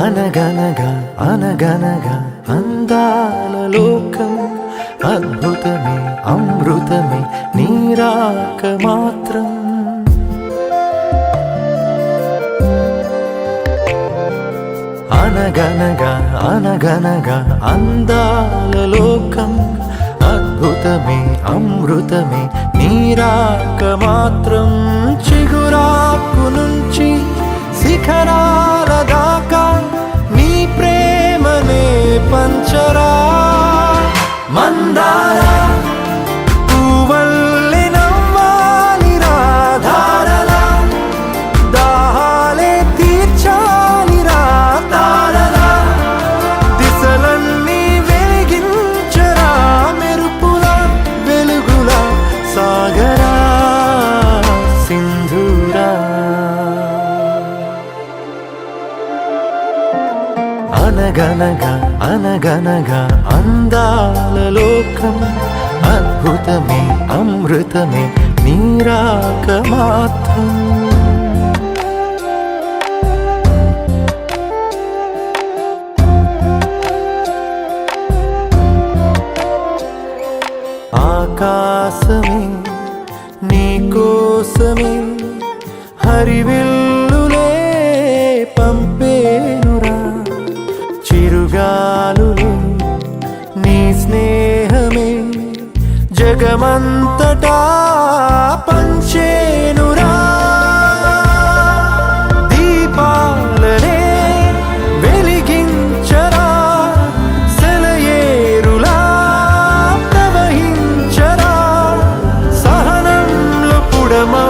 అనగనగా అనగనగా అందాల లోకం అద్భుతమే అమృతమే నీరాక మాత్రం. అనగనగా అనగనగా అందాల లోకం అద్భుతమే అమృతమే నీరాక మాత్రం. చిగురాకు నుంచి శిఖరాల దాకా నీ ప్రేమనే పంచరా. మందార పువ్వల్లె నవ్వాలి రాధారలా, దాహాలే తీర్చాలి రా తారలా. దిశలన్నీ వెలిగించరా మెరుపులా వెలుగులా సాగరా సింధూరా. అనగనగా అనగనగా అందాల లోకం అద్భుతమే అమృతమే నీరాక మాత్రం. ఆకాశమే నీకోసమే హరివిల్లులే పంపేనురా. చిరుగాలులే నీ స్నేహమే జగమంతటా పంచేనురా. దీపాలనే వెలిగించరా, సెలయేరులా ప్రవహించరా. సహనంలో పుడమా